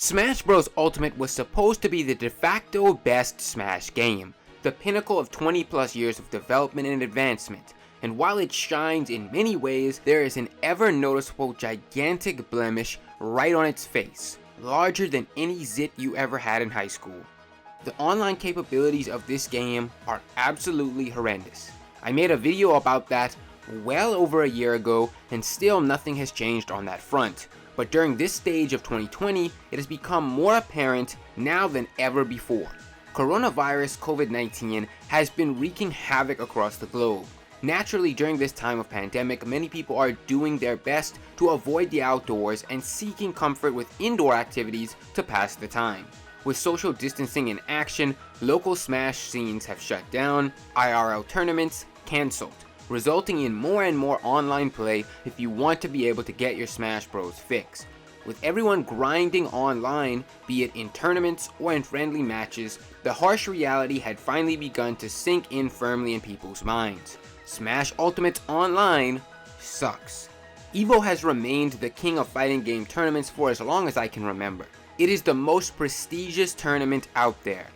Smash Bros. Ultimate was supposed to be the de facto best Smash game, the pinnacle of 20 plus years of development and advancement, and while it shines in many ways, there is an ever noticeable gigantic blemish right on its face, larger than any zit you ever had in high school. The online capabilities of this game are absolutely horrendous. I made a video about that well over a year ago, and still nothing has changed on that front. But during this stage of 2020, it has become more apparent now than ever before. Coronavirus COVID-19 has been wreaking havoc across the globe. Naturally, during this time of pandemic, many people are doing their best to avoid the outdoors and seeking comfort with indoor activities to pass the time. With social distancing in action, local Smash scenes have shut down, IRL tournaments cancelled, resulting in more and more online play if you want to be able to get your Smash Bros fix. With everyone grinding online, be it in tournaments or in friendly matches, the harsh reality had finally begun to sink in firmly in people's minds. Smash Ultimate Online sucks. EVO has remained the king of fighting game tournaments for as long as I can remember. It is the most prestigious tournament out there.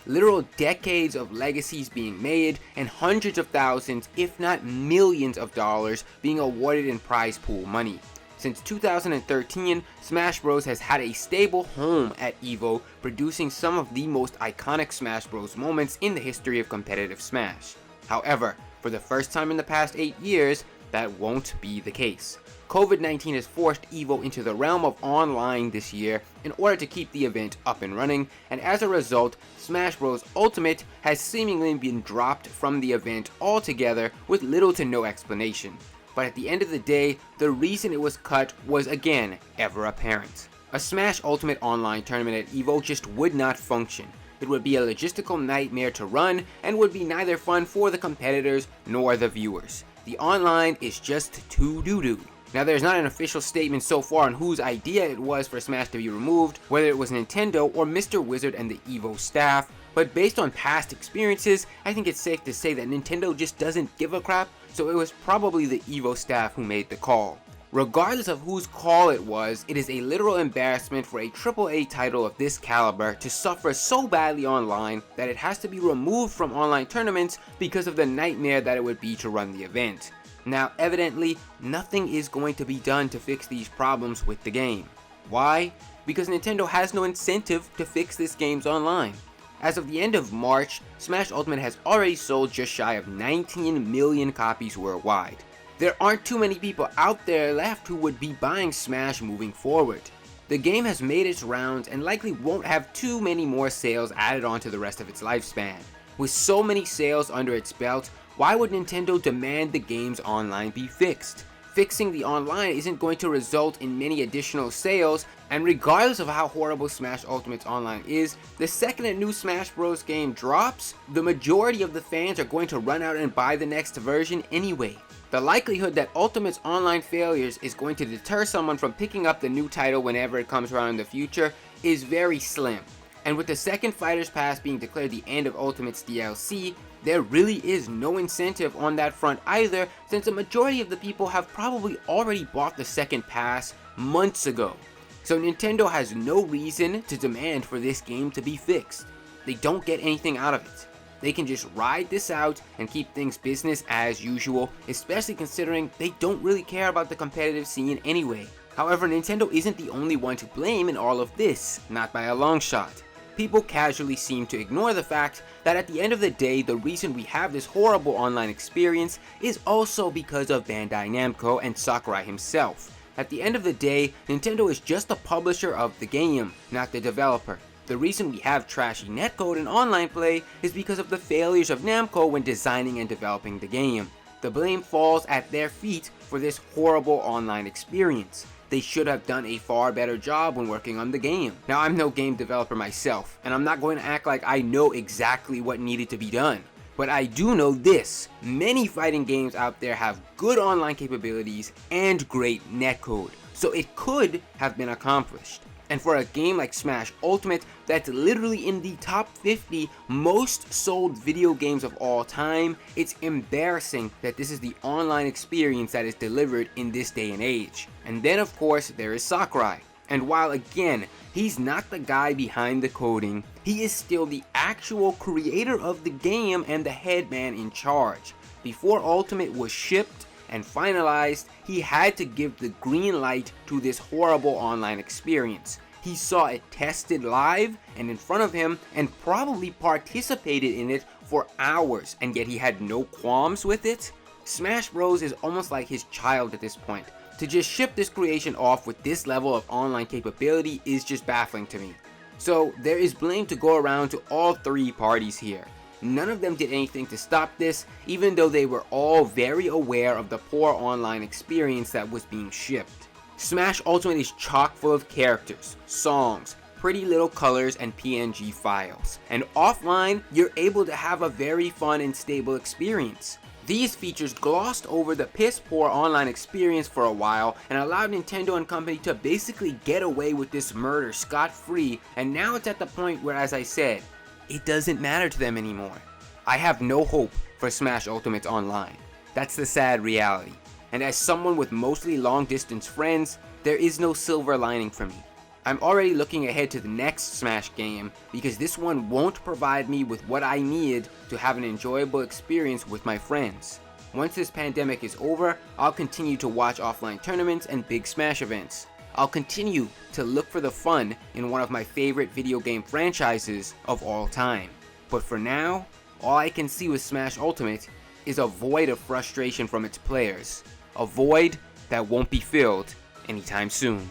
Literal decades of legacies being made and hundreds of thousands, if not millions of dollars being awarded in prize pool money. Since 2013, Smash Bros has had a stable home at EVO, producing some of the most iconic Smash Bros moments in the history of competitive Smash. However, for the first time in the past 8 years, that won't be the case. COVID-19 has forced EVO into the realm of online this year in order to keep the event up and running, and as a result, Smash Bros. Ultimate has seemingly been dropped from the event altogether with little to no explanation. But at the end of the day, the reason it was cut was again ever apparent. A Smash Ultimate online tournament at EVO just would not function. It would be a logistical nightmare to run and would be neither fun for the competitors nor the viewers. The online is just too doo-doo. Now, there's not an official statement so far on whose idea it was for Smash to be removed, whether it was Nintendo or Mr. Wizard and the EVO staff, but based on past experiences, I think it's safe to say that Nintendo just doesn't give a crap, so it was probably the EVO staff who made the call. Regardless of whose call it was, it is a literal embarrassment for a AAA title of this caliber to suffer so badly online that it has to be removed from online tournaments because of the nightmare that it would be to run the event. Now, evidently, nothing is going to be done to fix these problems with the game. Why? Because Nintendo has no incentive to fix this game's online. As of the end of March, Smash Ultimate has already sold just shy of 19 million copies worldwide. There aren't too many people out there left who would be buying Smash moving forward. The game has made its rounds and likely won't have too many more sales added on to the rest of its lifespan. With so many sales under its belt, why would Nintendo demand the game's online be fixed? Fixing the online isn't going to result in many additional sales, and regardless of how horrible Smash Ultimate's online is, the second a new Smash Bros game drops, the majority of the fans are going to run out and buy the next version anyway. The likelihood that Ultimate's online failures is going to deter someone from picking up the new title whenever it comes around in the future is very slim. And with the second Fighter's Pass being declared the end of Ultimate's DLC, there really is no incentive on that front either, since a majority of the people have probably already bought the second pass months ago. So Nintendo has no reason to demand for this game to be fixed. They don't get anything out of it. They can just ride this out and keep things business as usual, especially considering they don't really care about the competitive scene anyway. However, Nintendo isn't the only one to blame in all of this, not by a long shot. People casually seem to ignore the fact that at the end of the day, the reason we have this horrible online experience is also because of Bandai Namco and Sakurai himself. At the end of the day, Nintendo is just the publisher of the game, not the developer. The reason we have trashy netcode and online play is because of the failures of Namco when designing and developing the game. The blame falls at their feet for this horrible online experience. They should have done a far better job when working on the game. Now, I'm no game developer myself, and I'm not going to act like I know exactly what needed to be done. But I do know this: many fighting games out there have good online capabilities and great netcode, so it could have been accomplished. And for a game like Smash Ultimate that's literally in the top 50 most sold video games of all time, it's embarrassing that this is the online experience that is delivered in this day and age. And then of course there is Sakurai. And while again, he's not the guy behind the coding, he is still the actual creator of the game and the head man in charge. Before Ultimate was shipped and finalized, he had to give the green light to this horrible online experience. He saw it tested live and in front of him and probably participated in it for hours, and yet he had no qualms with it. Smash Bros is almost like his child at this point. To just ship this creation off with this level of online capability is just baffling to me. So there is blame to go around to all three parties here. None of them did anything to stop this, even though they were all very aware of the poor online experience that was being shipped. Smash Ultimate is chock full of characters, songs, pretty little colors, and PNG files. And offline, you're able to have a very fun and stable experience. These features glossed over the piss poor online experience for a while and allowed Nintendo and company to basically get away with this murder scot-free, and now it's at the point where, as I said, it doesn't matter to them anymore. I have no hope for Smash Ultimate Online. That's the sad reality. And as someone with mostly long distance friends, there is no silver lining for me. I'm already looking ahead to the next Smash game because this one won't provide me with what I need to have an enjoyable experience with my friends. Once this pandemic is over, I'll continue to watch offline tournaments and big Smash events. I'll continue to look for the fun in one of my favorite video game franchises of all time. But for now, all I can see with Smash Ultimate is a void of frustration from its players. A void that won't be filled anytime soon.